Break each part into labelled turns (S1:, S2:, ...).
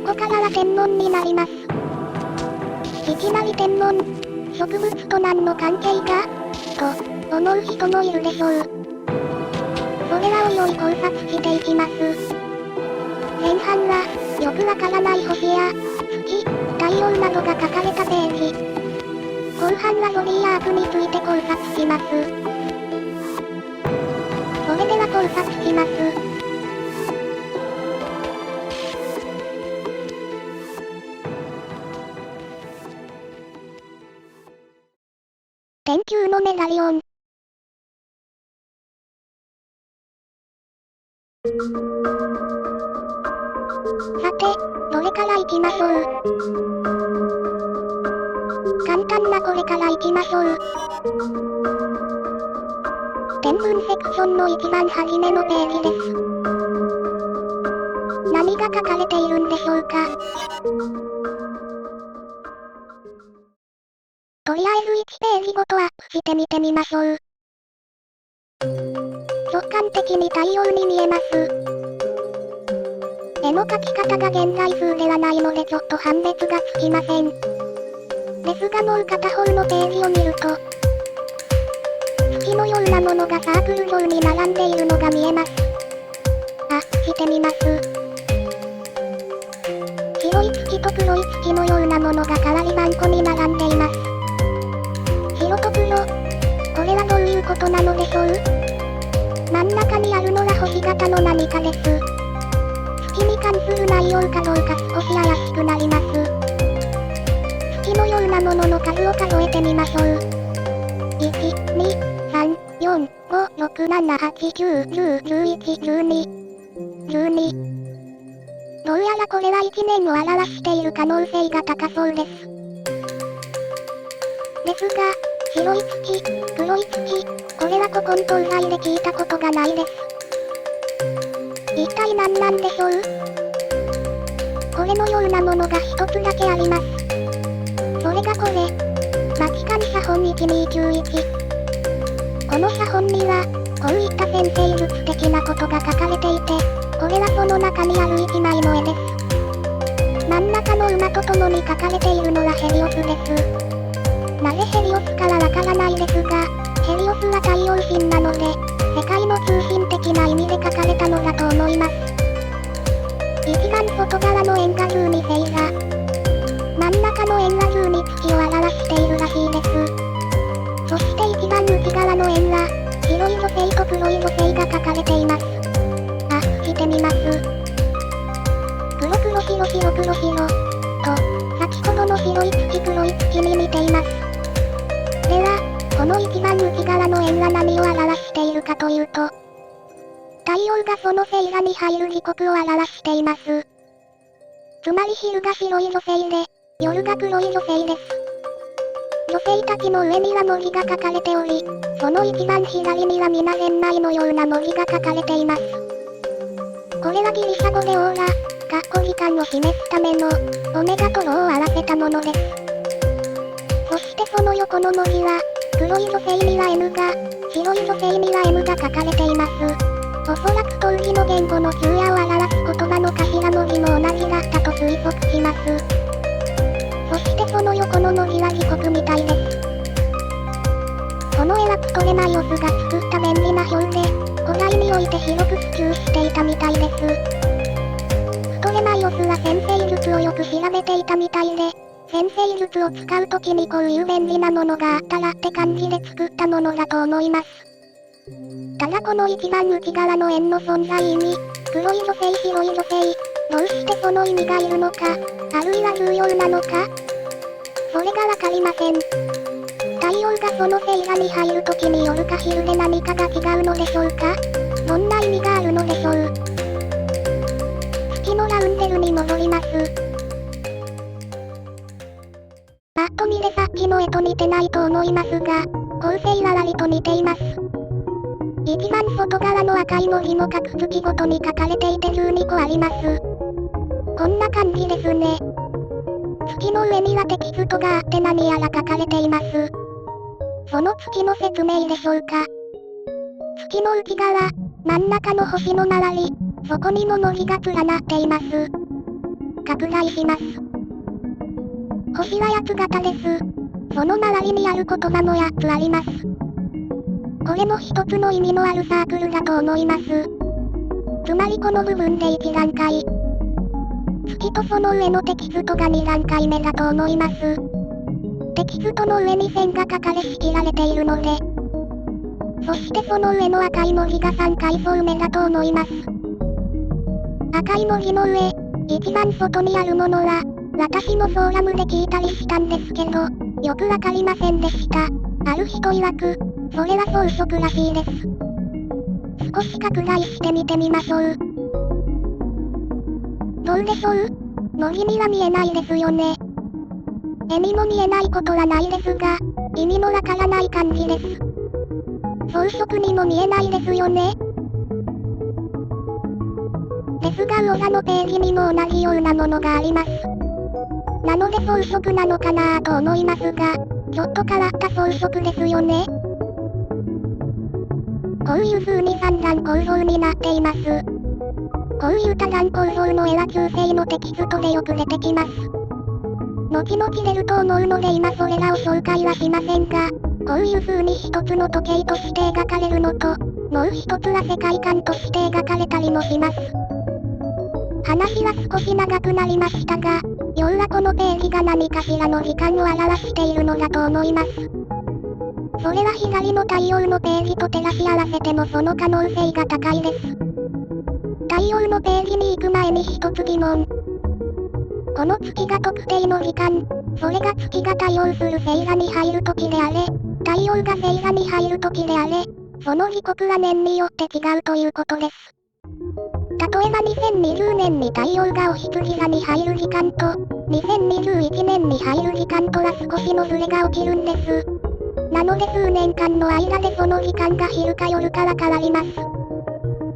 S1: ここからは天文になります。いきなり天文、植物と何の関係かと思う人もいるでしょう。それらをより考察していきます。前半は、よくわからない星や、月、太陽などが書かれたページ。後半はゾディアークについて考察します。それでは考察します。天球のメダリオン。さて、どれから行きましょう。簡単なこれから行きましょう。天文セクションの一番初めのページです。何が書かれているんでしょうか。とりあえず1ページごとアップしてみてみましょう。直感的に太陽に見えます。絵の描き方が現在風ではないのでちょっと判別がつきません。ですがもう片方のページを見ると、月のようなものがサークル状に並んでいるのが見えます。アップしてみます。白い月と黒い月のようなものが代わり番号に並んでいます。白と黒。これはどういうことなのでしょう。真ん中にあるのは星型の何かです。月に関する内容かどうか少し怪しくなります。月のようなものの数を数えてみましょう。1、2、3、4、5、6、7、8、9、10、11、12、12。どうやらこれは1年を表している可能性が高そうです。ですが、白い月、黒い月、これは古今東西で聞いたことがないです。一体何なんでしょう。これのようなものが一つだけあります。それがこれ。バチカン写本1291。この写本には、こういった占星術的なことが書かれていて、これはその中にある一枚の絵です。真ん中の馬と共に描かれているのはヘリオスです。なぜヘリオスかはわからないですが、ヘリオスは太陽神なので、世界の中心的な意味で書かれたのだと思います。一番外側の円が12星座。真ん中の円は12月を表しているらしいです。そして一番内側の円は、白い女性と黒い女性が書かれています。アップしてみます。黒黒白白黒白。と、先ほどの白い月黒い月に似ています。では、この一番内側の円は何を表しているかというと、太陽がその星座に入る時刻を表しています。つまり昼が白い女性で、夜が黒い女性です。女性たちの上には文字が書かれており、その一番左には皆ゼンマイのような文字が書かれています。これはギリシャ語でオーラ、時間を示すための、オメガとロを合わせたものです。そしてその横の文字は、黒い女性には N が、白い女性には M が書かれています。おそらく当時の言語の昼夜を表す言葉の頭文字も同じだったと推測します。そしてその横の文字は時刻みたいです。この絵はプトレマイオスが作った便利な表で、古代において広く普及していたみたいです。プトレマイオスは占星術をよく調べていたみたいで、占星術を使うときにこういう便利なものがあったらって感じで作ったものだと思います。ただこの一番内側の円の存在意味、黒い女性白い女性、どうしてその意味がいるのか、あるいは重要なのか、それがわかりません。太陽がその星座に入るときに夜か昼で何かが違うのでしょうか。どんな意味があるのでしょう。月のラウンデルに戻ります。パッと見でさっきの絵と似てないと思いますが、構成は割と似ています。一番外側の赤い文字も各月ごとに書かれていて12個あります。こんな感じですね。月の上にはテキストがあって何やら書かれています。その月の説明でしょうか。月の内側、真ん中の星の周り、そこにも文字が連なっています。拡大します。星は八つ型です。その周りにある言葉も8つあります。これも一つの意味のあるサークルだと思います。つまりこの部分で1段階。月とその上のテキストが2段階目だと思います。テキストの上に線が書かれ仕切られているので、そしてその上の赤い文字が3階層目だと思います。赤い文字の上、一番外にあるものは、私もフォーラムで聞いたりしたんですけど、よくわかりませんでした。ある人曰く、それは装飾らしいです。少し拡大してみてみましょう。どうでしょう？文字には見えないですよね。絵にも見えないことはないですが、意味のわからない感じです。装飾にも見えないですよね。ですが裏のページにも同じようなものがあります。なので装飾なのかなぁと思いますが、ちょっと変わった装飾ですよね。こういう風に3段構造になっています。こういう多段構造の絵は中世のテキストでよく出てきます。後々出ると思うので今それらを紹介はしませんが、こういう風に一つの時計として描かれるのと、もう一つは世界観として描かれたりもします。話は少し長くなりましたが、要はこのページが何かしらの時間を表しているのだと思います。それは左の太陽のページと照らし合わせてもその可能性が高いです。太陽のページに行く前に一つ疑問。この月が特定の時間、それが月が対応する星座に入る時であれ、太陽が星座に入る時であれ、その時刻は年によって違うということです。例えば2020年に太陽がお羊座に入る時間と、2021年に入る時間とは少しのズレが起きるんです。なので数年間の間でその時間が昼か夜かは変わります。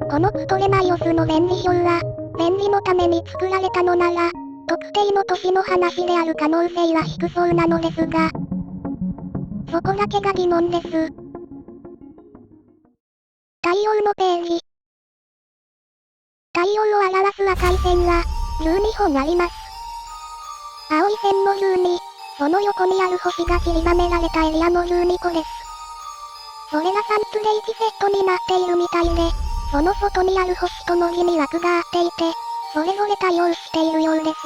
S1: このプトレマイオスの便宜表は、便宜のために作られたのなら、特定の年の話である可能性は低そうなのですが、そこだけが疑問です。太陽のページ。太陽を表す赤い線は、12本あります。青い線の12、その横にある星が散りばめられたエリアの12個です。それが3つで1セットになっているみたいで、その外にある星と文字に枠があっていて、それぞれ対応しているようです。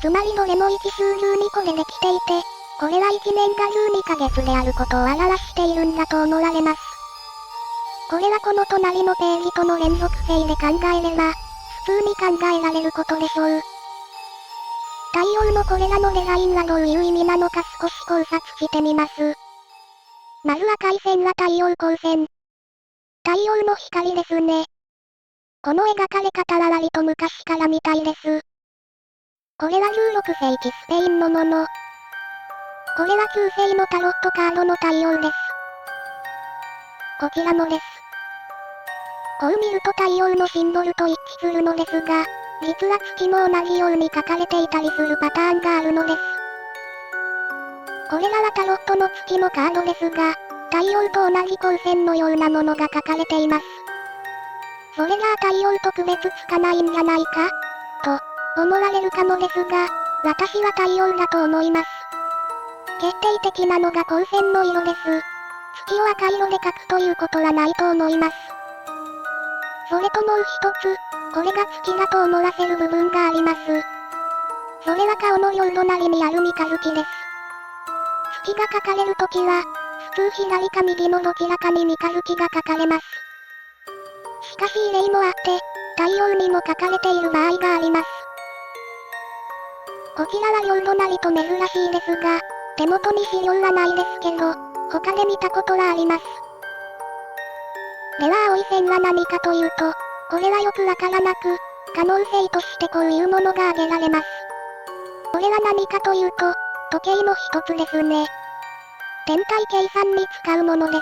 S1: つまりどれも1数12個でできていて、これは1年が12ヶ月であることを表しているんだと思われます。これはこの隣のページとの連続性で考えれば、普通に考えられることでしょう。太陽のこれらのデザインはどういう意味なのか少し考察してみます。まず赤い線は太陽光線。太陽の光ですね。この描かれ方は割と昔からみたいです。これは16世紀スペインのもの。これは中世のタロットカードの太陽です。こちらもです。こう見ると太陽のシンボルと一致するのですが、実は月も同じように書かれていたりするパターンがあるのです。これらはタロットの月のカードですが、太陽と同じ光線のようなものが書かれています。それじゃあ太陽と区別つかないんじゃないかと思われるかもですが、私は太陽だと思います。決定的なのが光線の色です。月を赤色で描くということはないと思います。それともう一つ、これが月だと思わせる部分があります。それは顔の両隣にある三日月です。月が描かれるときは、普通左か右のどちらかに三日月が描かれます。しかし異例もあって、太陽にも描かれている場合があります。こちらは両隣と珍しいですが、手元に資料はないですけど、他で見たことはあります。では青い線は何かというと、これはよくわからなく、可能性としてこういうものが挙げられます。これは何かというと、時計の一つですね。天体計算に使うものです。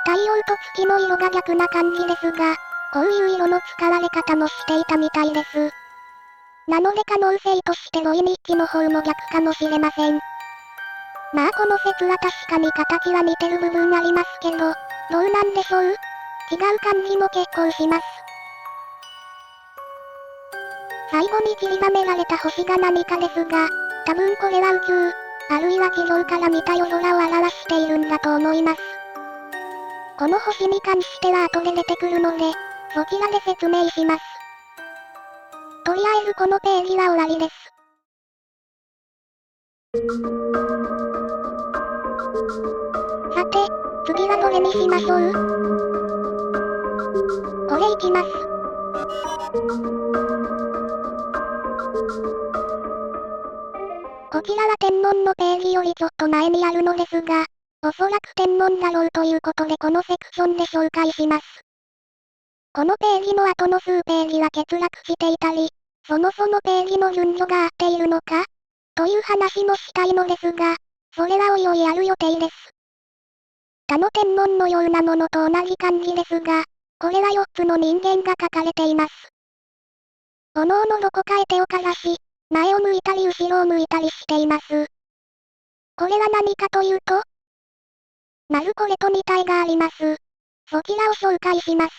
S1: 太陽と月の色が逆な感じですが、こういう色の使われ方もしていたみたいです。なので可能性としてロイ日記の方も逆かもしれません。まあこの説は確かに形は似てる部分ありますけど、どうなんでしょう？違う感じも結構します。最後に散りばめられた星が何かですが、多分これは宇宙、あるいは地上から見た夜空を表しているんだと思います。この星に関しては後で出てくるので、そちらで説明します。とりあえずこのページは終わりです。さて、次はどれにしましょう？これいきます。こちらは天文のページよりちょっと前にあるのですが、おそらく天文だろうということでこのセクションで紹介します。このページの後の数ページは欠落していたり、そのページの順序が合っているのかという話もしたいのですが、それはおいおいやる予定です。他の天文のようなものと同じ感じですが、これは4つの人間が描かれています。おのおのどこかへ手をかざし、前を向いたり後ろを向いたりしています。これは何かというと、まずこれと似た絵があります。そちらを紹介します。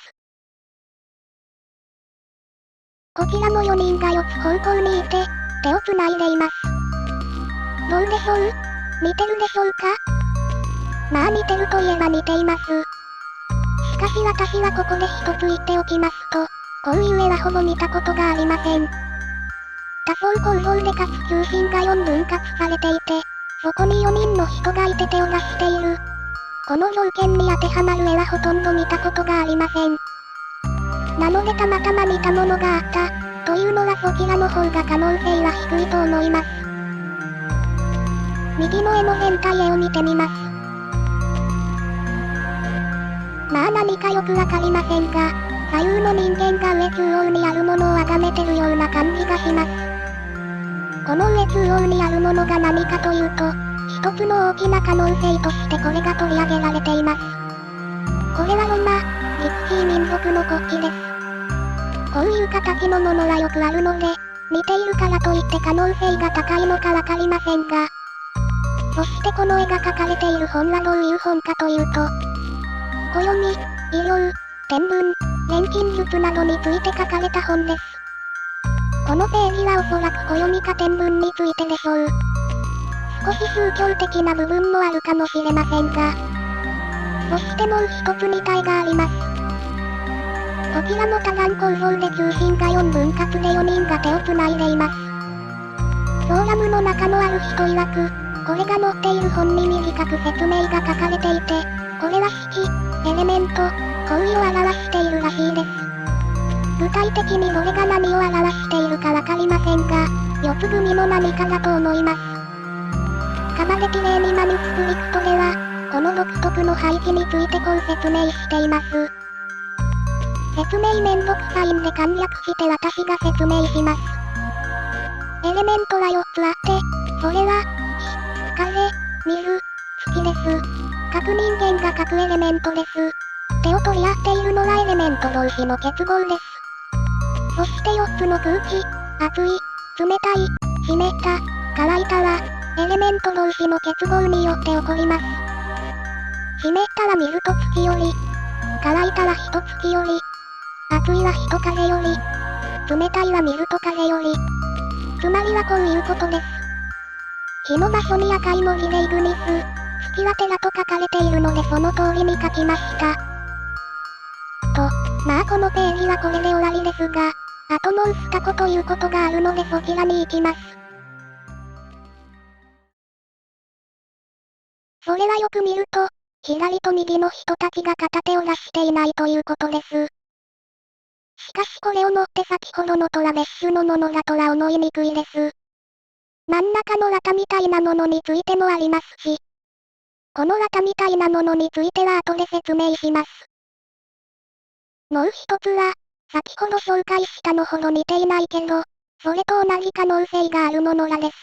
S1: こちらの4人が4つ方向にいて、手をつないでいます。どうでしょう？似てるでしょうか？まあ似てるといえば似ています。しかし私はここで一つ言っておきますと、こういう絵はほぼ見たことがありません。多層構造でかつ中心が4分割されていて、そこに4人の人がいて手を出している。この条件に当てはまる絵はほとんど見たことがありません。なのでたまたま似たものがあった、というのはそちらの方が可能性は低いと思います。右の絵の全体絵を見てみます。まあ何かよくわかりませんが、左右の人間が上中央にあるものを崇めてるような感じがします。この上中央にあるものが何かというと、一つの大きな可能性としてこれが取り上げられています。これはロマ、ジプシー民族の国旗です。こういう形のものはよくあるので、似ているからといって可能性が高いのかわかりませんが、そしてこの絵が描かれている本はどういう本かというと、暦、医療、天文、錬金術などについて書かれた本です。このページはおそらく暦か天文についてでしょう。少し宗教的な部分もあるかもしれませんが、そしてもう一つ似た絵があります。こちらも多眼構造で中心が4分割で4人が手をつないでいます。フォーラムの中のある人曰く、これが載っている本に短く説明が書かれていて、これは四季、エレメント、行為を表しているらしいです。具体的にどれが何を表しているかわかりませんが、四つ組の何かだと思います。カバデティレーニマニュスクリプトでは、この独特の配置についてこう説明しています。説明めんどくさいんで簡略して私が説明します。エレメントは4つあって、それは、火、風、水、土です。各人間が各エレメントです。手を取り合っているのはエレメント同士の結合です。そして4つの空気、熱い、冷たい、湿った、乾いたは、エレメント同士の結合によって起こります。湿ったは水と土より、乾いたは火と土より、熱いは火と風より、冷たいは水と風より。つまりはこういうことです。火の場所に赤い文字でイグニス、土はテラと書かれているのでその通りに書きました。と、まあこのページはこれで終わりですが、あともう2個ということがあるのでそちらに行きます。それはよく見ると、左と右の人たちが片手を出していないということです。しかしこれをもって先ほどのトラ別種のものだとは思いにくいです。真ん中の綿みたいなものについてもありますし、この綿みたいなものについては後で説明します。もう一つは、先ほど紹介したのほど似ていないけど、それと同じ可能性があるものらです。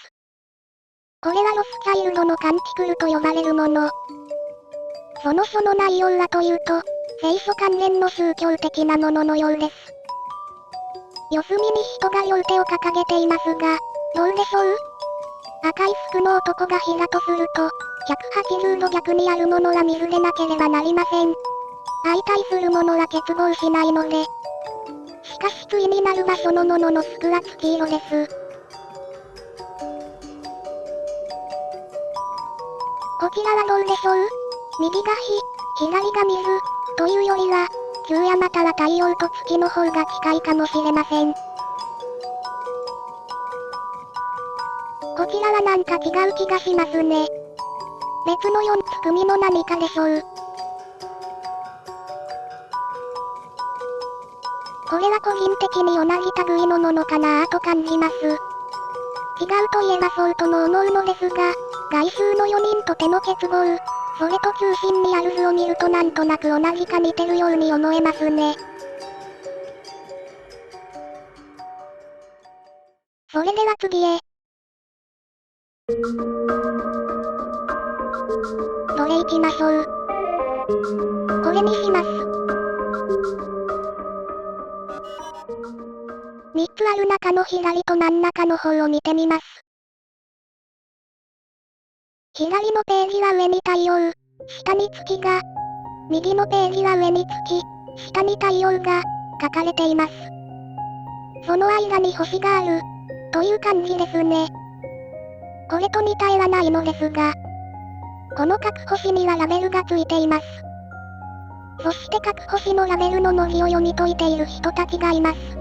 S1: これはロスチャイルドのカンティクルと呼ばれるもの。その書の内容はというと、聖書関連の宗教的なもののようです。四隅に人が両手を掲げていますが、どうでしょう？赤い服の男が火だとすると、180度逆にあるものは水でなければなりません。相対するものは結合しないので。しかかし対になる場所のもののスクラッチ黄色です。こちらはどうでしょう？右が火、左が水、というよりは、昼夜または太陽と月の方が近いかもしれません。こちらはなんか違う気がしますね。別の4つ組の何かでしょう。これは個人的に同じ類のものかなぁと感じます。違うといえばそうとも思うのですが、外周の4人と手の結合、それと中心にある図を見るとなんとなく同じか似てるように思えますね。それでは次へ。どれ行きましょう。これにします。3つある中の左と真ん中の方を見てみます。左のページは上に太陽、下に月が、右のページは上に月、下に太陽が書かれています。その間に星がある、という感じですね。これと似た絵はないのですが、この各星にはラベルがついています。そして各星のラベルの文字を読み解いている人たちがいます。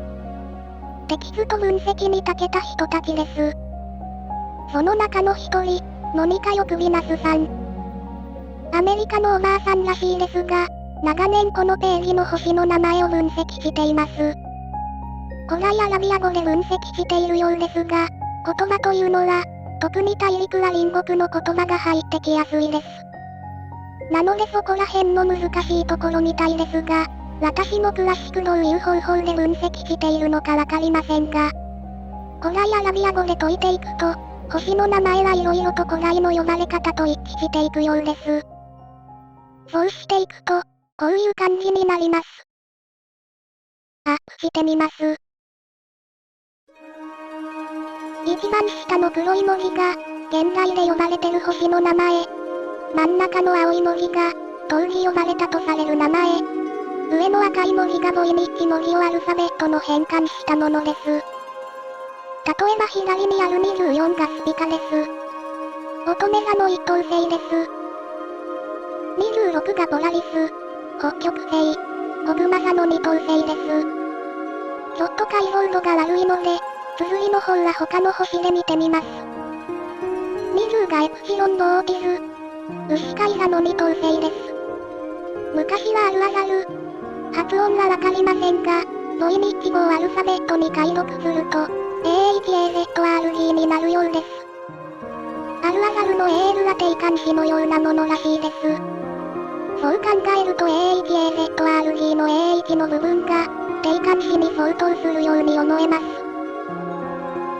S1: テキスト分析に長けた人たちです。その中の一人、モニカ・ヨクビナスさん。アメリカのおばあさんらしいですが、長年このページの星の名前を分析しています。古来アラビア語で分析しているようですが、言葉というのは、特に大陸は隣国の言葉が入ってきやすいです。なのでそこら辺の難しいところみたいですが、私も詳しくどういう方法で分析しているのかわかりませんが、古来アラビア語で解いていくと、星の名前はいろいろと古来の呼ばれ方と一致していくようです。そうしていくと、こういう感じになります。アップしてみます。一番下の黒い文字が、現代で呼ばれてる星の名前。真ん中の青い文字が、当時呼ばれたとされる名前。上の赤い文字がボイニッチ文字をアルファベットの変換したものです。例えば左にある24がスピカです。乙女座の一等星です。26がポラリス、北極星、コグマ座の二等星です。ちょっと解像度が悪いので、綴りの方は他の星で見てみます。20がエプシロンボーティズ、牛飼い座の二等星です。昔はアルアザル、発音がわかりませんが、ボイニッチ語をアルファベットに解読すると、AHAZRG になるようです。アルアザルの AL は定冠詞のようなものらしいです。そう考えると AHAZRG の AH の部分が、定冠詞に相当するように思えます。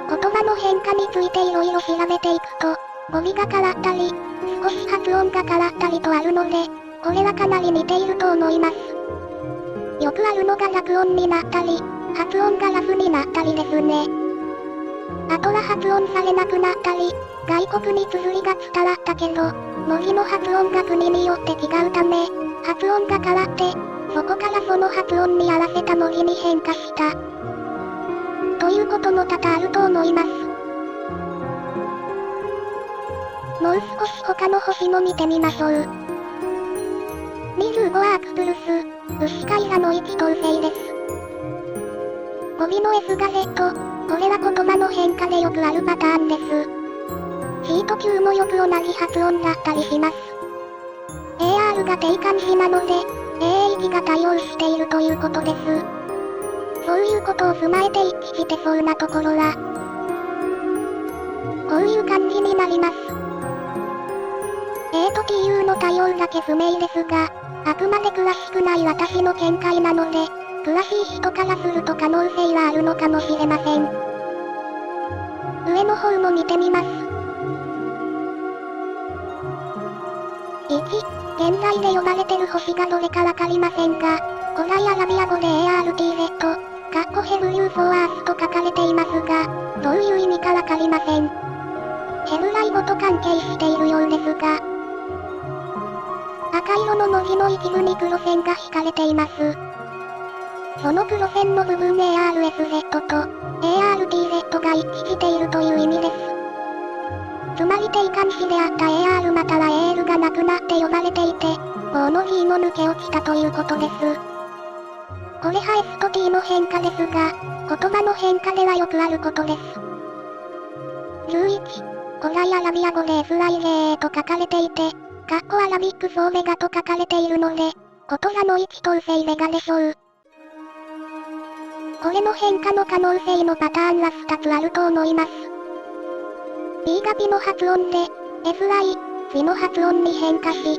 S1: 言葉の変化についていろいろ調べていくと、語尾が変わったり、少し発音が変わったりとあるので、これはかなり似ていると思います。よくあるのが濁音になったり、発音がラフになったりですね。あとは発音されなくなったり、外国に綴りが伝わったけど、文字の発音が国によって違うため、発音が変わって、そこからその発音に合わせた文字に変化した。ということも多々あると思います。もう少し他の星も見てみましょう。25はアクプルス、牛飼い座の一等星です。語尾の S が Z、これは言葉の変化でよくあるパターンです。C と Q もよく同じ発音だったりします。AR が定冠詞なので、AH が対応しているということです。そういうことを踏まえて一致してそうなところは、こういう感じになります。A と TU の対応だけ不明ですが、あくまで詳しくない私の見解なので、詳しい人からすると可能性はあるのかもしれません。上の方も見てみます。1、現在で呼ばれてる星がどれかわかりませんが、古来アラビア語で ARTZ、ヘブリュー・フォー・アースと書かれていますが、どういう意味かわかりません。ヘブライ語と関係しているようですが、赤色の文字の一部に黒線が引かれています。その黒線の部分 ARSZ と ARTZ が一致しているという意味です。つまり定冠詞であった AR または AL がなくなって呼ばれていて、O の G も抜け落ちたということです。これは S と T の変化ですが、言葉の変化ではよくあることです。11、古来アラビア語でエスライゲーと書かれていて、アラビックソーベガと書かれているので、こと座の1等星ベガでしょう。これの変化の可能性のパターンは2つあると思います。B がピの発音で、S ライ、フィの発音に変化し、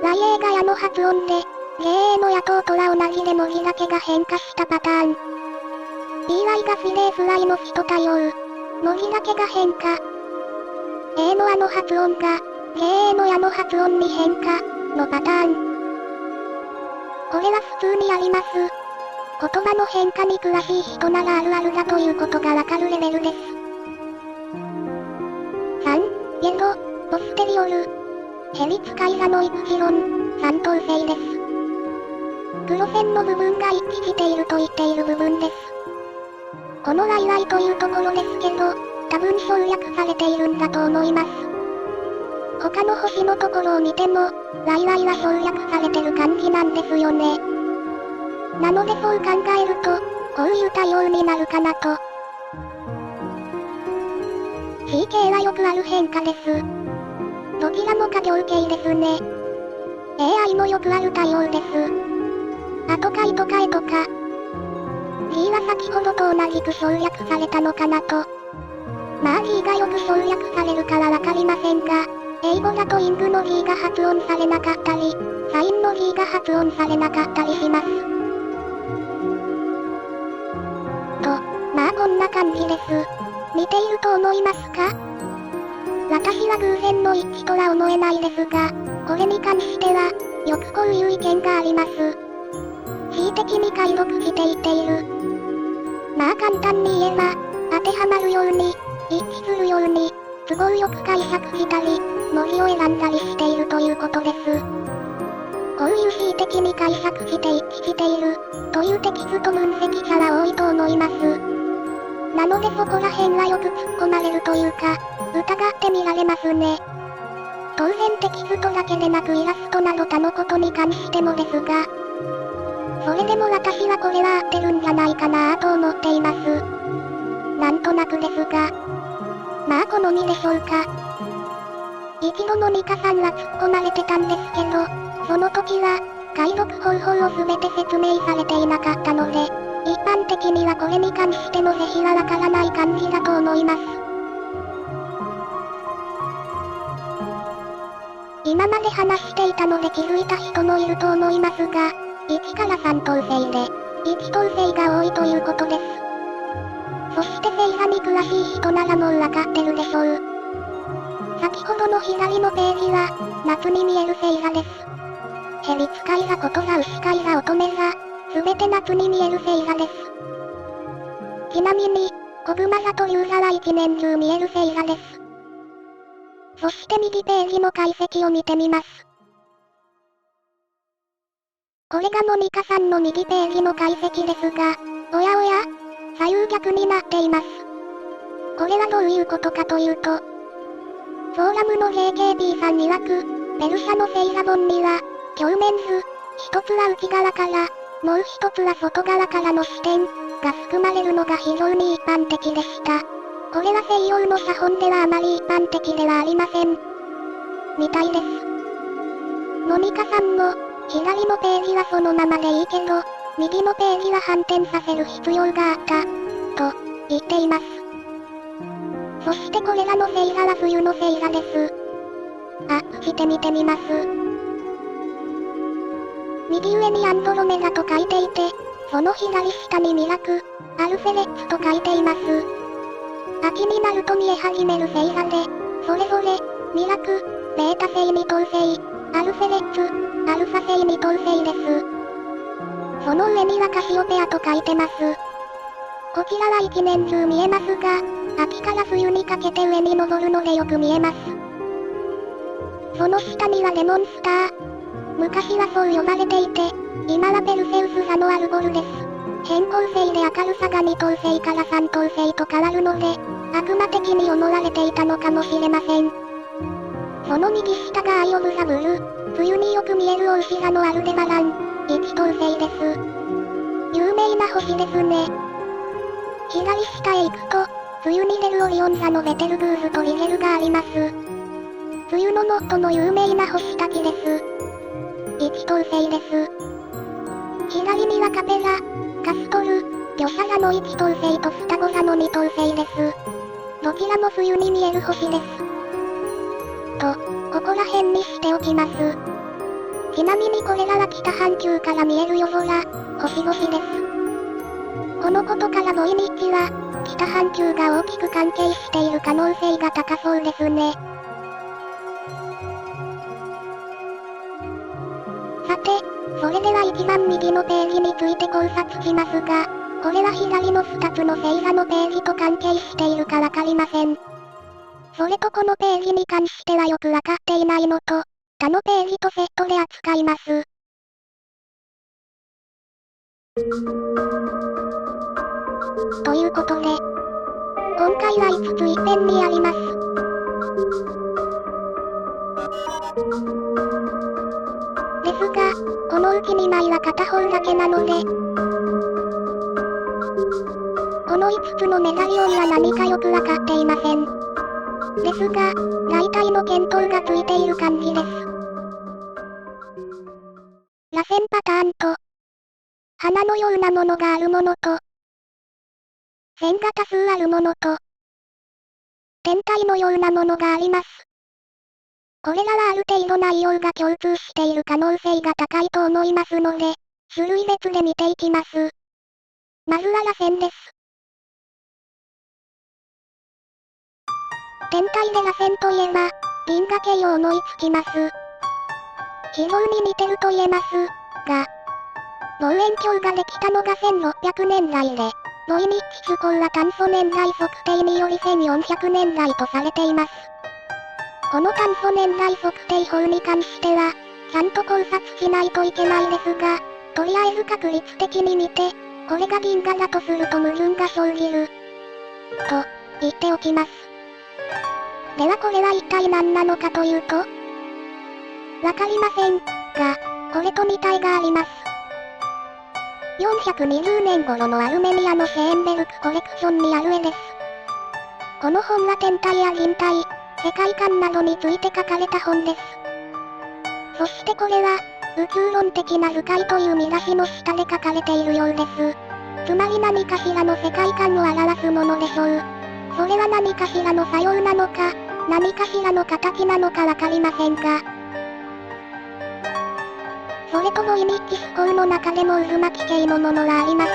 S1: ライ A がヤの発音で、ゲー A のヤとトラ同じでモギだけが変化したパターン。B ライがフィレースライのフィと対応。モギだけが変化。A のアの発音が、ゲー A のヤの発音に変化、のパターン。これは普通にあります。言葉の変化に詳しい人ならあるあるだということがわかるレベルです。3、イエロ、ポステリオル。ヘリ使い座のイプシロン、3等星です。黒線の部分が一致していると言っている部分です。このライライというところですけど、多分省略されているんだと思います。他の星のところを見ても、ライライは省略されてる感じなんですよね。なのでそう考えると、こういう対応になるかなと。CK はよくある変化です。どちらも可行形ですね。AI もよくある対応です。後かいとかえとか。G は先ほどと同じく省略されたのかなと。まあ G がよく省略されるからわかりませんが、英語だとイングの G が発音されなかったり、サインの G が発音されなかったりします。まあこんな感じです。似ていると思いますか？私は偶然の一致とは思えないですが、これに関しては、よくこういう意見があります。恣意的に解読していっている。まあ簡単に言えば、当てはまるように、一致するように、都合よく解釈したり、文字を選んだりしているということです。こういう恣意的に解釈して一致している、というテキスト分析者は多いと思います。なのでそこら辺はよく突っ込まれるというか、疑ってみられますね。当然テキストだけでなくイラストなど他のことに関してもですが、それでも私はこれは合ってるんじゃないかなぁと思っています。なんとなくですが、まあ好みでしょうか。一度のミカさんは突っ込まれてたんですけど、その時は、解読方法を全て説明されていなかったので、一般的にはこれに関しての是非はわからない感じだと思います。今まで話していたので気づいた人もいると思いますが、1から3等星で、1等星が多いということです。そして星座に詳しい人ならもうわかってるでしょう。先ほどの左のページは、夏に見える星座です。ヘビ使い座、こと座、牛飼い座、乙女座、すべて夏に見える星座です。ちなみに、子熊座と竜座は一年中見える星座です。そして右ページの解析を見てみます。これがモニカさんの右ページの解析ですが、おやおや、左右逆になっています。これはどういうことかというと、フォーラムの JKB さん曰く、ペルシャの星座本には、鏡面図、一つは内側から、もう一つは外側からの視点、が含まれるのが非常に一般的でした。これは西洋の写本ではあまり一般的ではありません。みたいです。モニカさんも、左のページはそのままでいいけど、右のページは反転させる必要があった、と、言っています。そしてこれらの星座は冬の星座です。アップして見てみます。右上にアンドロメダと書いていて、その左下にミラク、アルフェレッツと書いています。秋になると見え始める星座で、それぞれ、ミラク、ベータ星2等星、アルフェレッツ、アルファ星2等星です。その上にはカシオペアと書いてます。こちらは一年中見えますが、秋から冬にかけて上に登るのでよく見えます。その下にはレモンスター。昔はそう呼ばれていて、今はペルセウスス座のアルゴルです。変更性で明るさが2等星から3等星と変わるので、悪魔的に思われていたのかもしれません。その右下がアイオブザブルー、冬によく見える大牛座のアルデバラン、1等星です。有名な星ですね。左下へ行くと、冬に出るオリオン座のベテルグーズとリゲルがあります。冬の最も有名な星滝です。1等星です。左にはカペラ、カストル、魚車座の1等星と双子座の2等星です。どちらも冬に見える星です。と、ここら辺にしておきます。ちなみにこれらは北半球から見える夜空、星々です。このことからボイニッチは、北半球が大きく関係している可能性が高そうですね。さて、それでは一番右のページについて考察しますが、これは左の2つの星座のページと関係しているかわかりません。それとこのページに関してはよくわかっていないのと、他のページとセットで扱います。ということで、今回は5ついっぺんにやります。ですが、このうち2枚は片方だけなので、この5つのメダリオンは何かよくわかっていません。ですが、大体の見当がついている感じです。螺旋パターンと、花のようなものがあるものと、線が多数あるものと、天体のようなものがあります。これらはある程度内容が共通している可能性が高いと思いますので、種類別で見ていきます。まずは螺旋です。天体で螺旋といえば、銀河系を思いつきます。非常に似てると言えます、が、望遠鏡ができたのが1600年代で、ボイニッチ趣向は炭素年代測定により1400年代とされています。この炭素年代測定法に関しては、ちゃんと考察しないといけないですが、とりあえず確率的に見て、これが銀河だとすると矛盾が生じる。と、言っておきます。ではこれは一体何なのかというと、わかりません、が、これと見たいがあります。420年頃のアルメニアのシェーンベルクコレクションにある絵です。この本は天体や人体、世界観などについて書かれた本です。そしてこれは、宇宙論的な図解という見出しの下で書かれているようです。つまり何かしらの世界観を表すものでしょう。それは何かしらの作用なのか、何かしらの形なのかわかりませんが。それとボイニッチ思考の中でも渦巻き系のものはあります。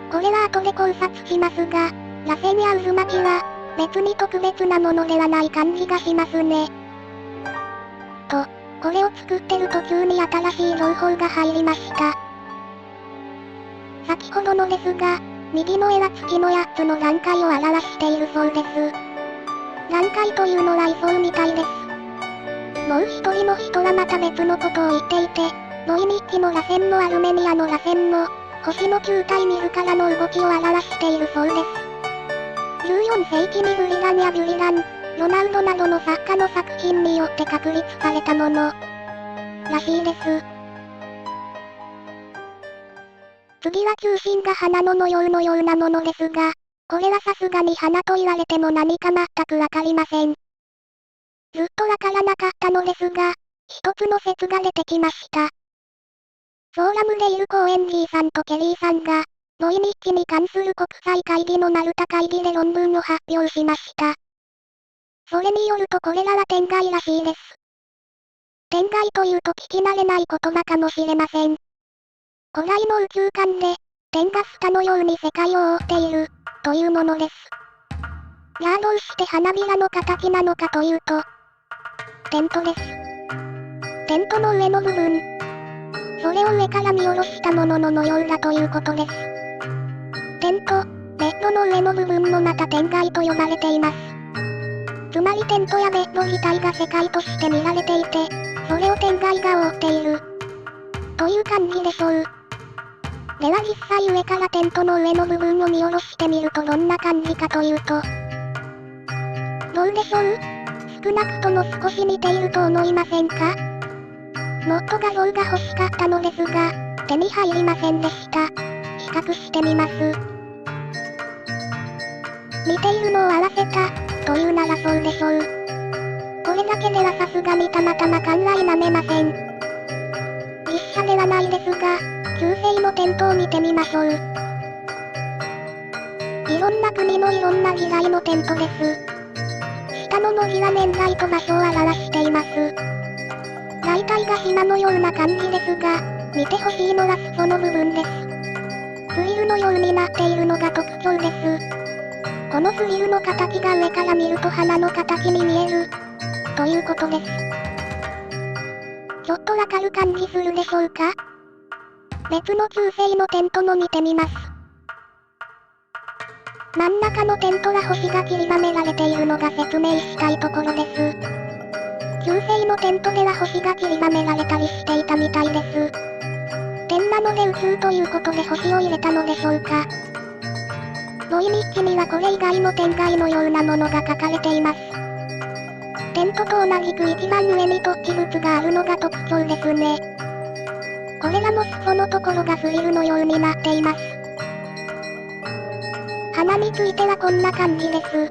S1: これは後で考察しますが、螺旋や渦巻きは、別に特別なものではない感じがしますね。と、これを作ってる途中に新しい情報が入りました。先ほどのですが、右の絵は月の8つの段階を表しているそうです。段階というのは位相みたいです。もう一人の人はまた別のことを言っていて、ボイニッチも螺旋もアルメニアの螺旋も、星の球体自らの動きを表しているそうです。14世紀にブリランやビュリラン、ロナウドなどの作家の作品によって確立されたもの、らしいです。次は中心が花の模様のようなものですが、これはさすがに花と言われても何か全くわかりません。ずっとわからなかったのですが、一つの説が出てきました。フォーラムでいるコーエンジーさんとケリーさんが、ボイニッチに関する国際会議のマルタ会議で論文を発表しました。それによるとこれらは天外らしいです。天外というと聞き慣れない言葉かもしれません。古来の宇宙観で、天が蓋のように世界を覆っている、というものです。じゃあどうして花びらの形なのかというと、テントです。テントの上の部分。それを上から見下ろしたものの模様だということです。テント、ベッドの上の部分もまた天外と呼ばれています。つまりテントやベッド自体が世界として見られていて、それを天外が覆っている。という感じでしょう。では実際上からテントの上の部分を見下ろしてみるとどんな感じかというと、どうでしょう？少なくとも少し似ていると思いませんか？もっと画像が欲しかったのですが、手に入りませんでした。比較してみます。似ているのを合わせた、というならそうでしょう。これだけではさすがにたまたま考えなめません。実写ではないですが、中世のテントを見てみましょう。いろんな国のいろんな時代のテントです。下の文字は年代と場所を表しています。大体が島のような感じですが、見てほしいのは裾の部分です。フリルのようになっているのが特徴です。このフリルの形が上から見ると花の形に見える、ということです。ちょっとわかる感じするでしょうか？別の中世のテントも見てみます。真ん中のテントは星が散りばめられているのが説明したいところです。中世のテントでは星が散りばめられたりしていたみたいです。点なので宇宙ということで星を入れたのでしょうか。ボイニッチにはこれ以外の天外のようなものが書かれています。テントと同じく一番上に突起物があるのが特徴ですね。これらも裾のところがフリルのようになっています。花についてはこんな感じです。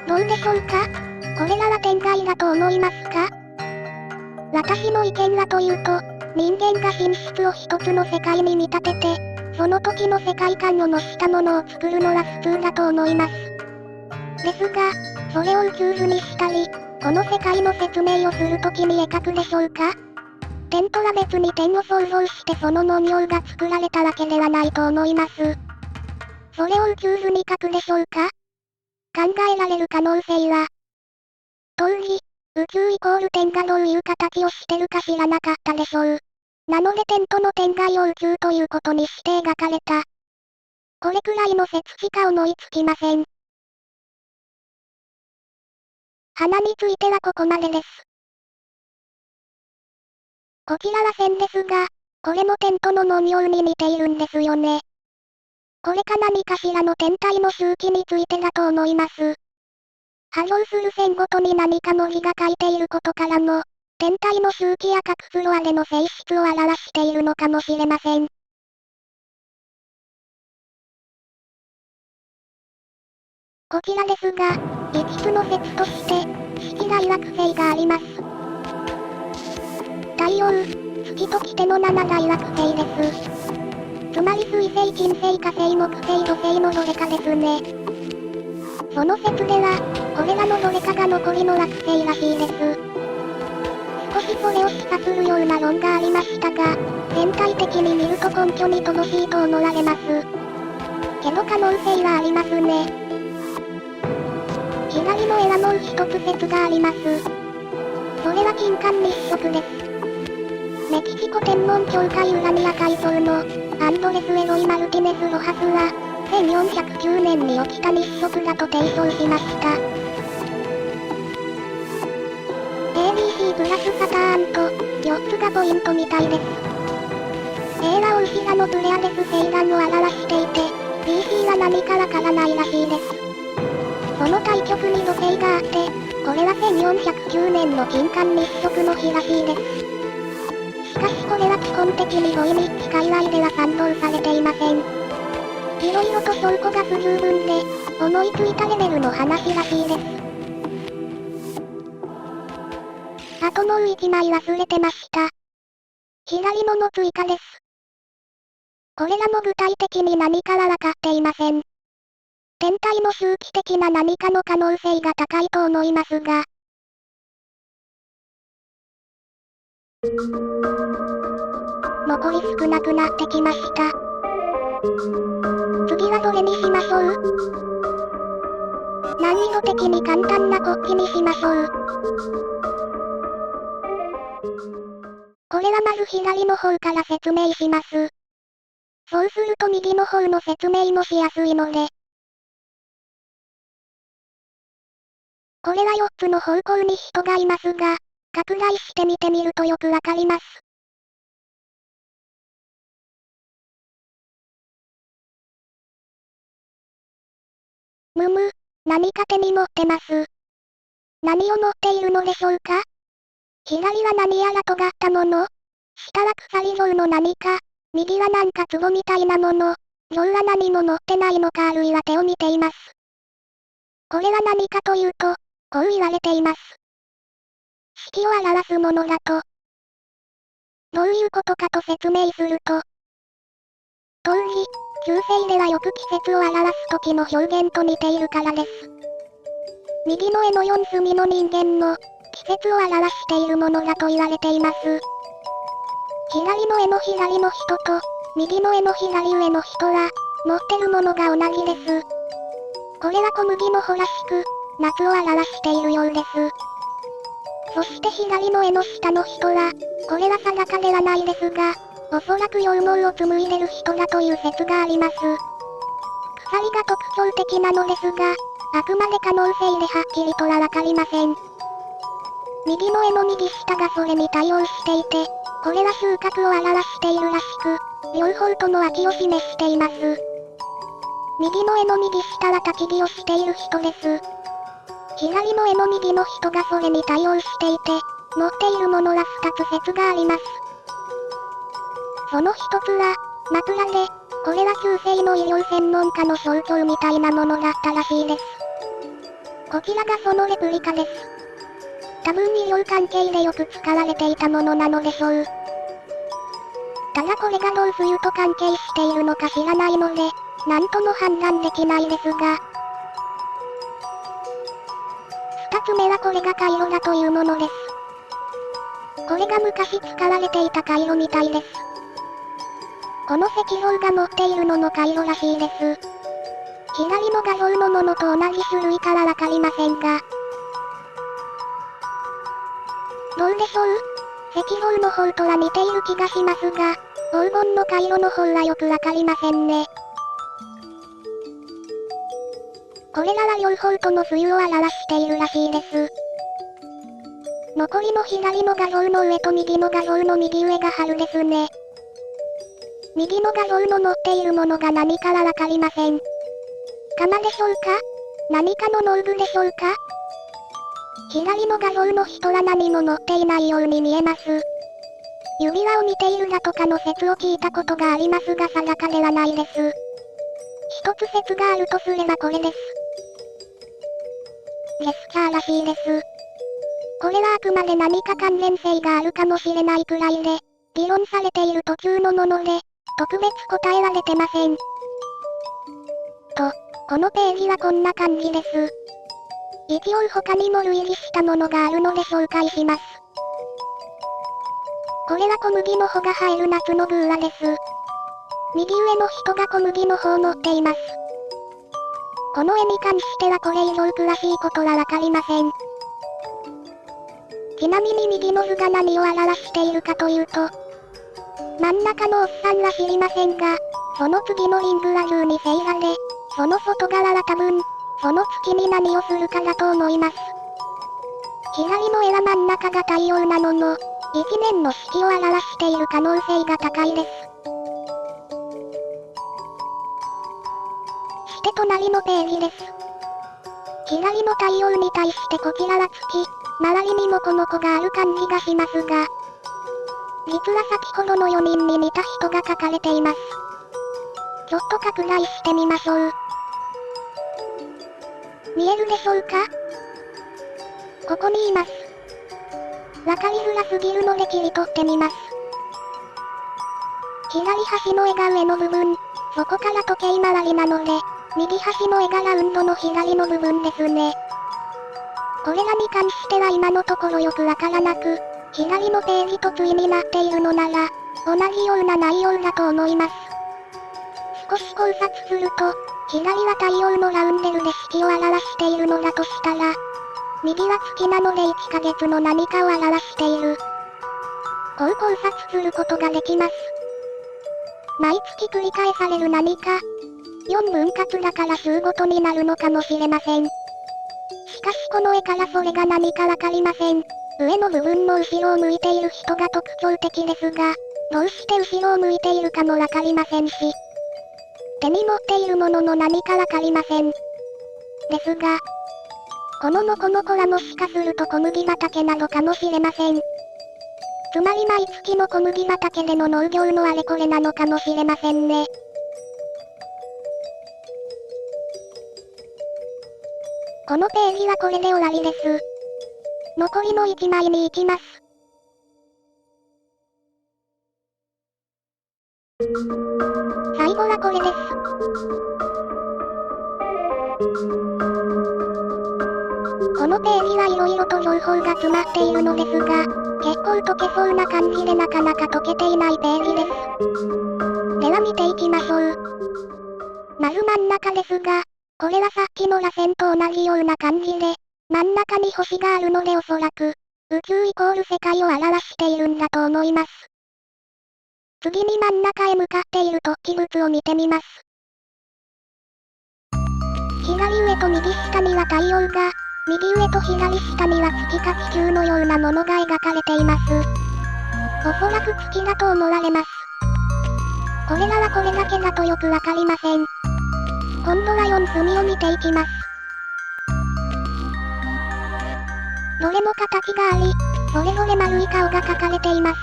S1: どうでしょうか？これらは天外だと思いますか？私の意見はというと、人間が寝室を一つの世界に見立てて、その時の世界観を模したものを作るのは普通だと思います。ですが、それを宇宙図にしたり、この世界の説明をするときに描くでしょうか？テントは別に点を想像してその文様が作られたわけではないと思います。それを宇宙図に書くでしょうか？考えられる可能性は、当時、宇宙イコール点がどういう形をしてるか知らなかったでしょう。なのでテントの点外を宇宙ということにして描かれた。これくらいの説しか思いつきません。花についてはここまでです。こちらは線ですが、これもテントの文様に似ているんですよね。これか何かしらの天体の周期についてだと思います。波状する線ごとに何か文字が書いていることからも、天体の周期や各フロアでの性質を表しているのかもしれません。こちらですが、5つの説として、式外惑星があります。太陽、月と来ての7大惑星です。つまり水星、金星、火星、木星、土星のどれかですね。その説では、これらのどれかが残りの惑星らしいです。少しそれを示唆するような論がありましたが、全体的に見ると根拠に乏しいと思われます。けど可能性はありますね。左の絵はもう一つ説があります。それは金環日食です。メキシコ天文協会ウラニア会長の、アンドレス・エロイ・マルティネス・ロハスは、1409年に起きた日食だと提唱しました。ABC プラスサターンと、4つがポイントみたいです。A はオウシラのプレアデス星団を表していて、BC は何かわからないらしいです。その対極に土星があって、これは1409年の金環日食の日らしいです。しかしこれは基本的にボイニッチ界隈では賛同されていません。いろいろと証拠が不十分で、思いついたレベルの話らしいです。あともう一枚忘れてました。左のも追加です。これらも具体的に何かはわかっていません。天体の周期的な何かの可能性が高いと思いますが。残り少なくなってきました。次はどれにしましょう？難易度的に簡単なこっちにしましょう。これはまず左の方から説明します。そうすると右の方の説明もしやすいので。これは4つの方向に人がいますが、拡大して見てみるとよくわかります。むむ、何か手に持ってます。何を持っているのでしょうか？左は何やら尖ったもの？下は鎖状の何か、右はなんか壺みたいなもの。上は何も持ってないのか、あるいは手を見ています。これは何かというと、こう言われています。四季を表すものだと。どういうことかと説明すると、当時、中世ではよく季節を表す時の表現と似ているからです。右の絵の4隅の人間の、季節を表しているものだと言われています。左の絵の左の人と、右の絵の左上の人は、持ってるものが同じです。これは小麦の穂らしく、夏を表しているようです。そして左の絵の下の人は、これは定かではないですが、おそらく羊毛を紡いでる人だという説があります。鎖が特徴的なのですが、あくまで可能性ではっきりとはわかりません。右の絵の右下がそれに対応していて、これは収穫を表しているらしく、両方とも秋を示しています。右の絵の右下は焚き火をしている人です。左の絵の右の人がそれに対応していて、持っているものは2つ説があります。その一つは、枕で、これは中世の医療専門家の象徴みたいなものだったらしいです。こちらがそのレプリカです。多分医療関係でよく使われていたものなのでしょう。ただこれがどう冬と関係しているのか知らないので、なんとも判断できないですが。二つ目はこれが回路だというものです。これが昔使われていた回路みたいです。この石像が持っているのも回路らしいです。左の画像のものと同じ種類かはわかりませんが。どうでしょう？石像の方とは似ている気がしますが、黄金の回路の方はよくわかりませんね。これらは両方とも冬を表しているらしいです。残りの左の画像の上と右の画像の右上が春ですね。右の画像の持っているものが何かはわかりません。鎌でしょうか？何かの農具でしょうか？左の画像の人は何も持っていないように見えます。指輪を見ているだとかの説を聞いたことがありますが定かではないです。一つ説があるとすればこれです。ジェスチャーらしいです。これはあくまで何か関連性があるかもしれないくらいで、議論されている途中のもので、特別答えは出てません。と、このページはこんな感じです。一応他にも類似したものがあるので紹介します。これは小麦の穂が生える夏のブーラです。右上の人が小麦の穂を持っています。この絵に関してはこれ以上詳しいことはわかりません。ちなみに右の図が何を表しているかというと、真ん中のおっさんは知りませんが、その次のリングは12星座で、その外側は多分、その月に何をするかだと思います。左の絵は真ん中が太陽なのも、一年の四季を表している可能性が高いです。して隣のページです。左の太陽に対してこちらは月、周りにもこの子がある感じがしますが、実は先ほどの4人に似た人が描かれています。ちょっと拡大してみましょう。見えるでしょうか？ここにいます。わかりづらすぎるので切り取ってみます。左端の絵が上の部分、そこから時計回りなので、右端の絵がラウンドの左の部分ですね。これらに関しては今のところよくわからなく、左のページと対になっているのなら、同じような内容だと思います。少し考察すると、左は太陽のラウンデルで四季を表しているのだとしたら、右は月なので1ヶ月の何かを表している。こう考察することができます。毎月繰り返される何か。4分割だから週ごとになるのかもしれません。しかしこの絵からそれが何かわかりません。上の部分の後ろを向いている人が特徴的ですが、どうして後ろを向いているかもわかりませんし、手に持っているものも何かわかりません。ですが、このノコノコはもしかすると小麦畑などかもしれません。つまり毎月の小麦畑での農業のあれこれなのかもしれませんね。このページはこれで終わりです。残りの1枚に行きます。最後はこれです。このページはいろいろと情報が詰まっているのですが、結構解けそうな感じでなかなか解けていないページです。では見ていきましょう。まず真ん中ですが、これはさっきの螺旋と同じような感じで、真ん中に星があるのでおそらく、宇宙イコール世界を表しているんだと思います。次に真ん中へ向かっている突起物を見てみます。左上と右下には太陽が、右上と左下には月か地球のようなものが描かれています。おそらく月だと思われます。これらはこれだけだとよくわかりません。今度は4隅を見ていきます。どれも形があり、それぞれ丸い顔が描かれています。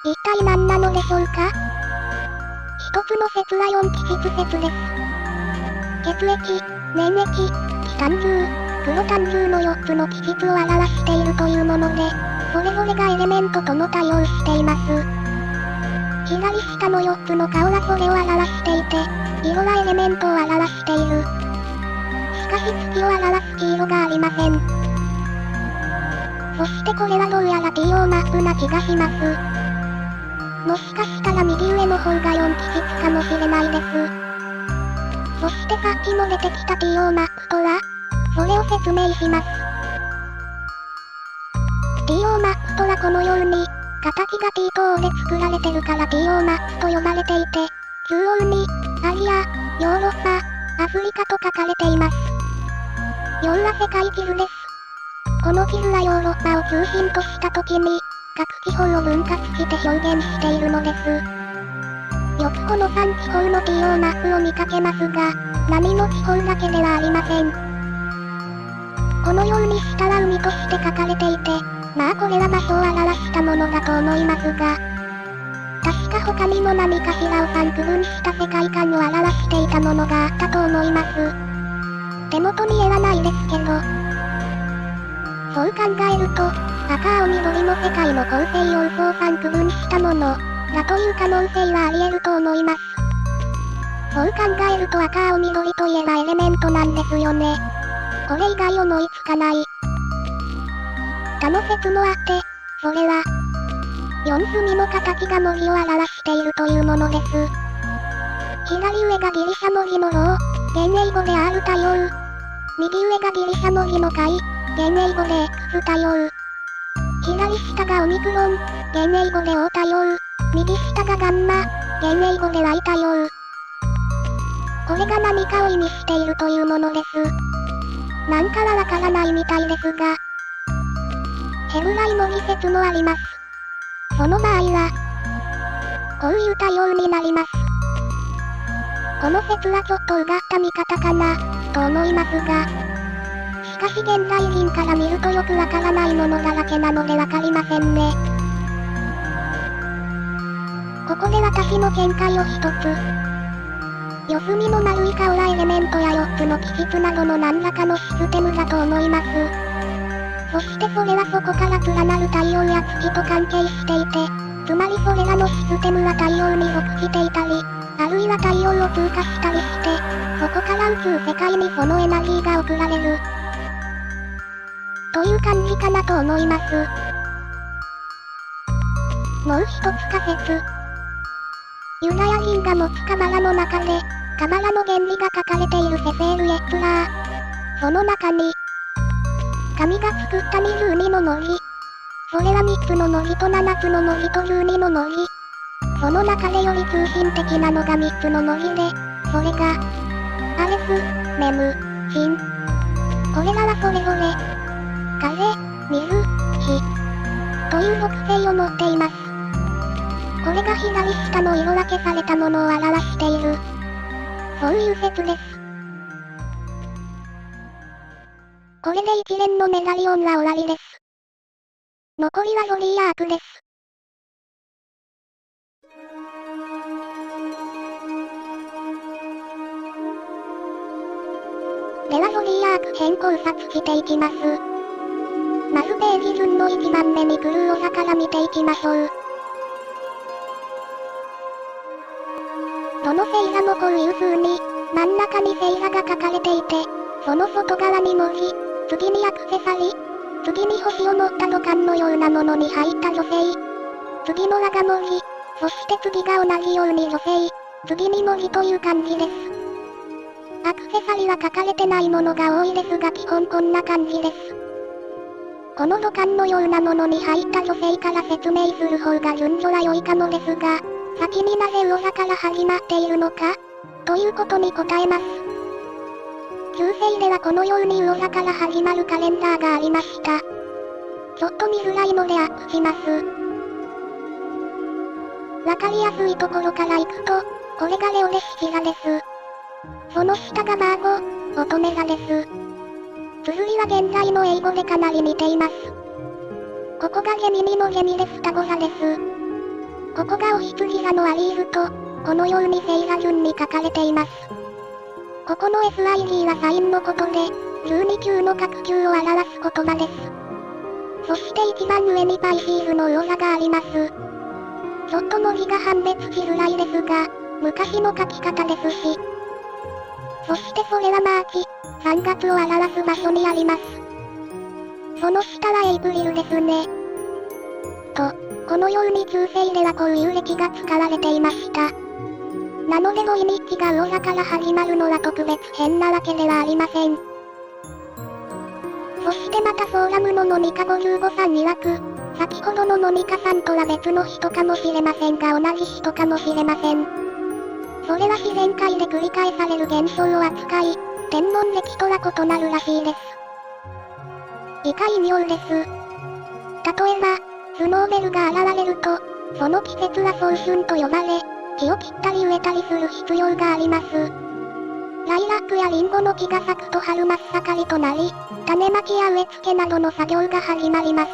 S1: 一体何なのでしょうか？一つの説は4気質説です。血液、粘液、気単重、黒単重の4つの気質を表しているというもので、それぞれがエレメントとも対応しています。左下の4つの顔はそれを表していて、色はエレメントを表している。しかし月を表す黄色がありません。そしてこれはどうやら TO マップな気がします。もしかしたら右上の方が4気質かもしれないです。そしてさっきも出てきた TO マップとは？それを説明します。TO マップとはこのように、形が T と O で作られてるから TO マップと呼ばれていて、中央に、アジア、ヨーロッパ、アフリカと書かれています。要は世界地図です。この地図はヨーロッパを中心とした時に、各地方を分割して表現しているのです。よくこの3地方の TO マップを見かけますが、波の地方だけではありません。このように下は海として書かれていて、まあこれは場所を表したものだと思いますが、確か他にも何かしらを3区分した世界観を表していたものがあったと思います。手元に絵はないですけど、そう考えると、赤青緑の世界の構成要素を3区分したもの、だという可能性はあり得ると思います。そう考えると赤青緑といえばエレメントなんですよね。これ以外思いつかない。他の説もあって、それは、4隅の形が文字を表しているというものです。左上がギリシャ文字のロー、現英語で R 太陽。右上がギリシャ文字のカイ、現英語で X 太陽。左下がオミクロン、現英語で O 太陽。右下がガンマ、現英語で Y 太陽。これが何かを意味しているというものです。なんかはわからないみたいですが、ヘブライ文字説もあります。その場合は、こういう対応になります。この説はちょっとうがった見方かな、と思いますが、しかし現代人から見るとよくわからないものだらけなのでわかりませんね。ここで私の見解を一つ。四隅の丸い顔はエレメントや4つの気質などの何らかのシステムだと思います。そしてそれはそこから連なる太陽や月と関係していて、つまりそれらのシステムは太陽に属していたり、あるいは太陽を通過したりして、そこから宇宙世界にそのエナジーが送られる。という感じかなと思います。もう一つ仮説。ユダヤ人が持つカバラの中で、カバラの原理が書かれているセフェール・エッツラー。その中に、神が作った22の文字。それは3つの文字と7つの文字と12の文字。その中でより中心的なのが3つの文字で、それが、アレス、メム、シン。これらはそれぞれ、風、水、火、という属性を持っています。これが左下の色分けされたものを表している。そういう説です。これで一連のメダリオンは終わりです。残りはゾディアークです。ではゾディアーク編考察していきます。まずページ順の1番目にクルーオザから見ていきましょう。どの星座もこういう風に、真ん中に星座が書かれていて、その外側に文字、次にアクセサリー、次に星を持った土管のようなものに入った女性、次の我が文字、そして次が同じように女性、次に文字という感じです。アクセサリーは書かれてないものが多いですが基本こんな感じです。この土管のようなものに入った女性から説明する方が順序は良いかもですが、先になぜ魚座から始まっているのかということに答えます。中世ではこのように魚座から始まるカレンダーがありました。ちょっと見づらいのでアップします。わかりやすいところから行くと、これがレオで七座です。その下がバーゴ、乙女座です。綴りは現在の英語でかなり似ています。ここがゲミニのゲミで双子座です。ここがお羊座のアリールと、このように星座順に書かれています。ここの SIG はサインのことで、12級の各級を表す言葉です。そして一番上にパイシーズの魚座があります。ちょっと文字が判別しづらいですが、昔の書き方ですし。そしてそれはマーチ、3月を表す場所にあります。その下はエイプリルですね。と、このように中世ではこういう歴が使われていました。なので土井日記が魚座から始まるのは特別変なわけではありません。そしてまたフォーラムのモニカ55さん曰く、先ほどのモニカさんとは別の人かもしれませんが同じ人かもしれません。それは自然界で繰り返される現象を扱い、天文歴とは異なるらしいです。以下引用です。例えば、スノーベルが現れると、その季節は早春と呼ばれ、木を切ったり植えたりする必要があります。ライラックやリンゴの木が咲くと春真っ盛りとなり、種まきや植え付けなどの作業が始まります。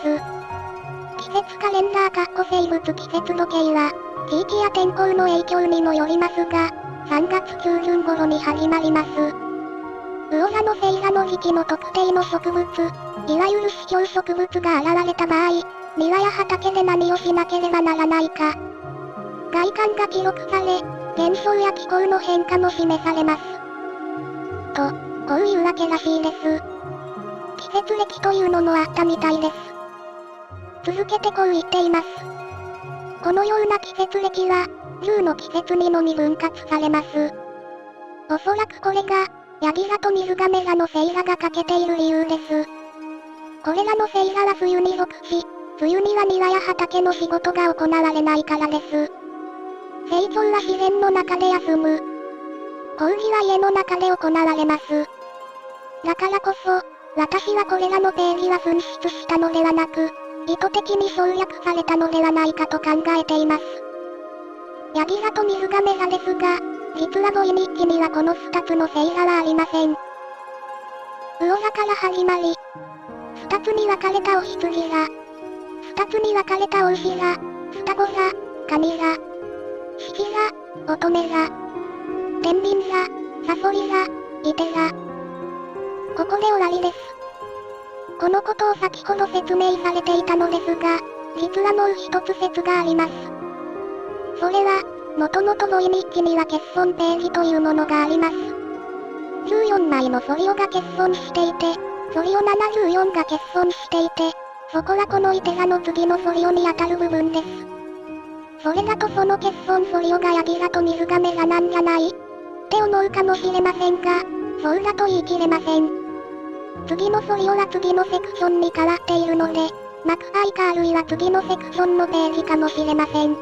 S1: 季節カレンダー生物季節時計は、地域や天候の影響にもよりますが、3月中旬頃に始まります。魚座の星座の時期の特定の植物、いわゆる視聴植物が現れた場合、庭や畑で何をしなければならないか。外観が記録され、現象や気候の変化も示されます。と、こういうわけらしいです。季節歴というのもあったみたいです。続けてこう言っています。このような季節歴は、10の季節にのみ分割されます。おそらくこれが、ヤギ座と水亀座の星座が欠けている理由です。これらの星座は冬に属し、冬には庭や畑の仕事が行われないからです。成長は自然の中で休む。工事は家の中で行われます。だからこそ、私はこれらのページは紛失したのではなく、意図的に省略されたのではないかと考えています。ヤギ座と水亀座ですが、実は土井日記にはこの2つの星座はありません。魚座から始まり、2つに分かれたお羊座、2つに分かれたお牛座、双子座、神座、獅子座、乙女座、天秤座、サソリ座、射手座。ここで終わりです。このことを先ほど説明されていたのですが、実はもう一つ説があります。それは、もともと土井日記には欠損ページというものがあります。14枚のフォリオが欠損していて、フォリオ74が欠損していて、そこはこの射手座の次のフォリオに当たる部分です。それだとその欠損フォリオがヤギ座と水亀座なんじゃないって思うかもしれませんが、そうだと言い切れません。次のフォリオは次のセクションに変わっているので、マクファイかあるいは次のセクションのページかもしれません。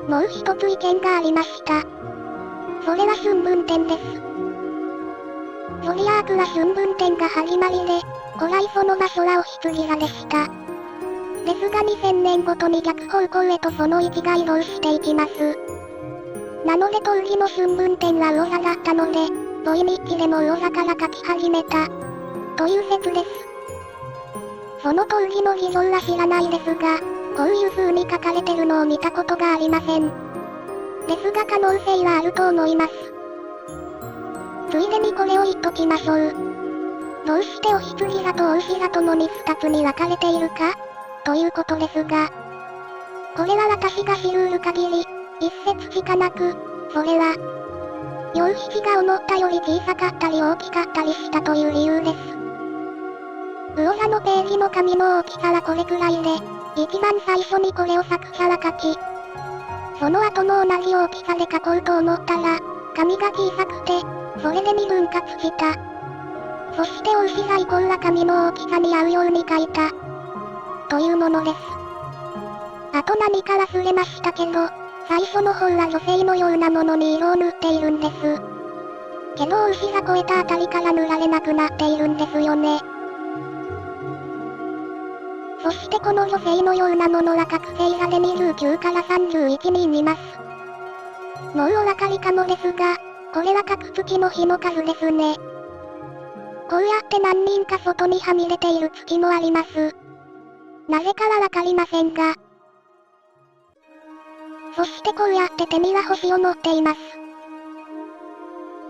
S1: もう一つ意見がありました。それは春分点です。ゾディアークは春分点が始まりで、古来その場所はお羊座でした。ですが2000年ごとに逆方向へとその位置が移動していきます。なので当時の春分点は魚座だったので、ボイニッチでも魚座から書き始めた。という説です。その当時の事情は知らないですが、こういう風に書かれてるのを見たことがありません。ですが可能性はあると思います。ついでにこれを言っときましょう。どうしてお羊座とお牛座ともに2つに分かれているかということですが、これは私が知る限り、一説しかなく、それは、陽七が思ったより小さかったり大きかったりしたという理由です。魚座のページの紙の大きさはこれくらいで、一番最初にこれを作者は書き、その後も同じ大きさで書こうと思ったら、紙が小さくて、それで二分割した。そしてお牛座イコールは紙の大きさに合うように書いた。というものです。あと何か忘れましたけど、最初の方は女性のようなものに色を塗っているんです。けどお牛座越えたあたりから塗られなくなっているんですよね。そしてこの女性のようなものは覚醒座で29から31人います。もうお分かりかもですが、これは各月の日の数ですね。こうやって何人か外にはみ出ている月もあります。なぜかはわかりませんが。そしてこうやって手には星を持っています。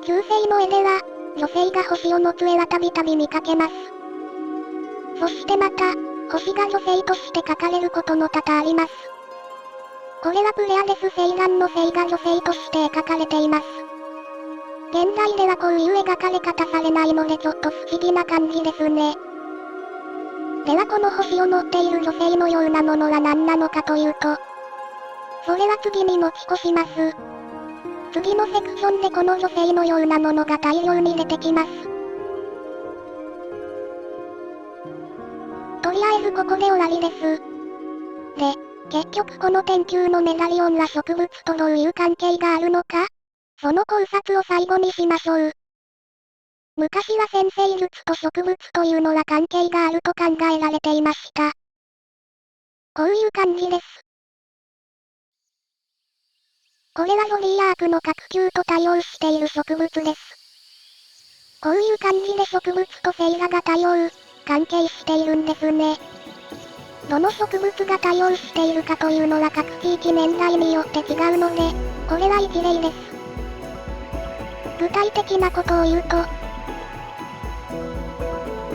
S1: 中世の絵では、女性が星を持つ絵はたびたび見かけます。そしてまた、星が女性として描かれることも多々あります。これはプレアデス星団の星が女性として描かれています。現代ではこういう描かれ方されないのでちょっと不思議な感じですね。ではこの星を持っている女性のようなものは何なのかというと、それは次に持ち越します。次のセクションでこの女性のようなものが大量に出てきます。とりあえずここで終わりです。で、結局この天球のメダリオンは植物とどういう関係があるのか、その考察を最後にしましょう。昔は占星術と植物というのは関係があると考えられていました。こういう感じです。これはゾディアークの各球と対応している植物です。こういう感じで植物と星座が対応、関係しているんですね。どの植物が対応しているかというのは各地域年代によって違うので、これは一例です。具体的なことを言うと、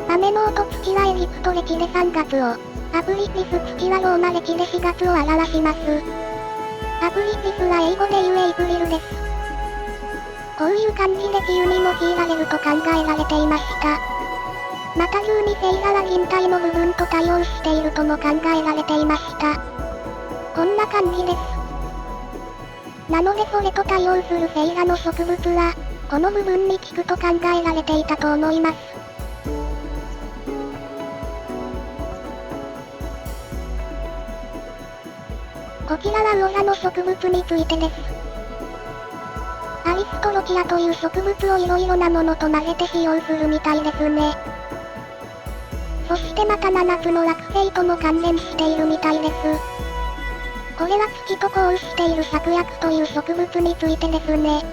S1: 雨の音月はエジプト暦で3月を、アプリピス月はローマ暦で4月を表します。アプリピスは英語で言うエイプリルです。こういう感じで自由に用いられると考えられていました。また12星座は人体の部分と対応しているとも考えられていました。こんな感じです。なのでそれと対応する星座の植物は、この部分に効くと考えられていたと思います。こちらは魚座の植物についてです。アリストロチアという植物をいろいろなものと混ぜて使用するみたいですね。そしてまた7つの惑星とも関連しているみたいです。これは月と交流している芍薬という植物についてですね。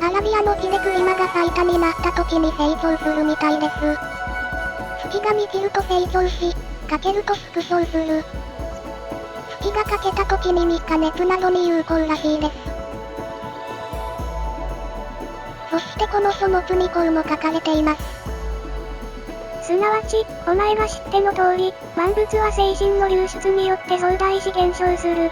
S1: アラビアの地でクリマが最多になった時に成長するみたいです。月が満ちると成長し、欠けると縮小する。月が欠けた時に3日熱などに有効らしいです。そしてこの書物にこうも書かれています。
S2: すなわち、お前が知っての通り、万物は精神の流出によって増大し減少する。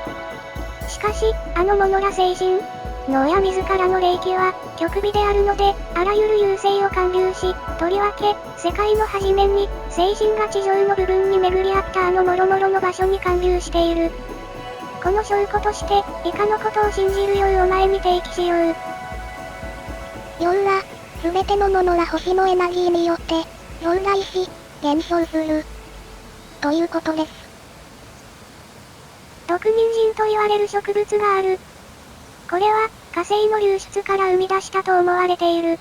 S2: しかし、あの者ら精神の親自らの霊気は、極微であるので、あらゆる優勢を還流し、とりわけ、世界の初めに、精神が地上の部分に巡り合ったあの諸々の場所に還流している。この証拠として、以下のことを信じるようお前に提起しよう。
S1: 要は、すべてのものは星のエナジーによって、増大し、減少する。ということです。
S2: 毒人参と言われる植物がある。これは、火星の流出から生み出したと思われている。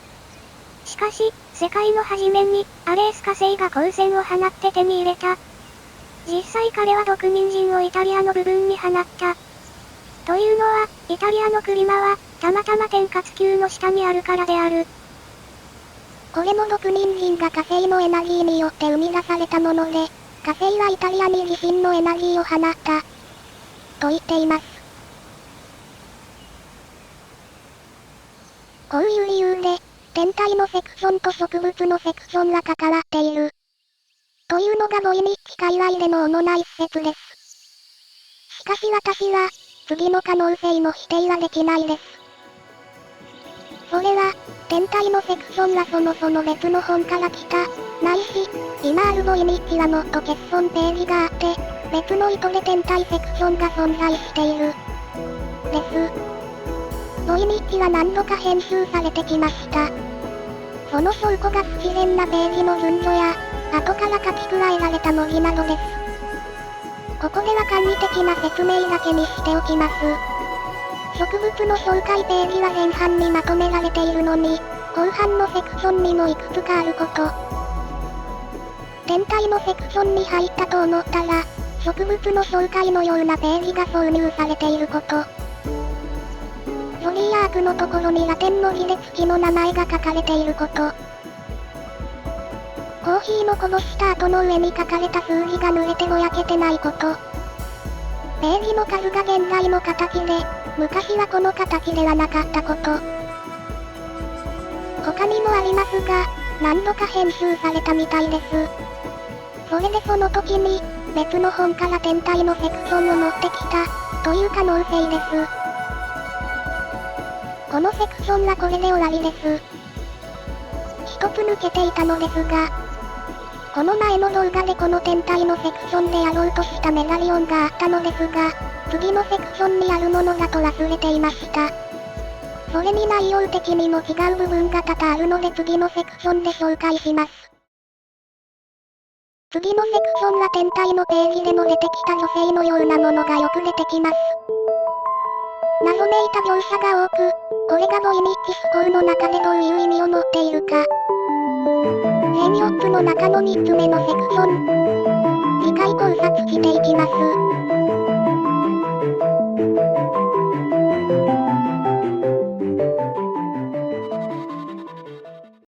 S2: しかし、世界の初めに、アレース火星が光線を放って手に入れた。実際彼は毒人参をイタリアの部分に放った。というのは、イタリアのクリマは、たまたま天かす球の下にあるからである。
S1: これも毒人参が火星のエナジーによって生み出されたもので、火星はイタリアに自身のエナジーを放った、と言っています。こういう理由で、天体のセクションと植物のセクションが関わっている。というのがボイニッチ界隈での主な一説です。しかし私は、次の可能性の否定はできないです。それは、天体のセクションがそもそも別の本から来た、ないし、今あるボイニッチはノット欠損ページがあって、別の意図で天体セクションが存在している。です。ボイニッチは何度か編集されてきました。その証拠が不自然なページの順序や、後から書き加えられた文字などです。ここでは簡易的な説明だけにしておきます。植物の紹介ページは前半にまとめられているのに、後半のセクションにもいくつかあること。天体のセクションに入ったと思ったら、植物の紹介のようなページが挿入されていること。ゾディアークのところにラテン文字で月の名前が書かれていること。コーヒーのこぼした後の上に書かれた数字が濡れてぼやけてないこと。ページの数が現在の形で、昔はこの形ではなかったこと。他にもありますが、何度か編集されたみたいです。それでその時に、別の本から天体のセクションを持ってきた、という可能性です。このセクションはこれで終わりです。一つ抜けていたのですが、この前の動画でこの天体のセクションでやろうとしたメダリオンがあったのですが、次のセクションにあるものだと忘れていました。それに内容的にも違う部分が多々あるので次のセクションで紹介します。次のセクションは天体のページでも出てきた女性のようなものがよく出てきます。謎めいた描写が多く、これがボイニッチスコーの中でどういう意味を持っているか。全4つの中の3つ目のセクション。次回考察していきます。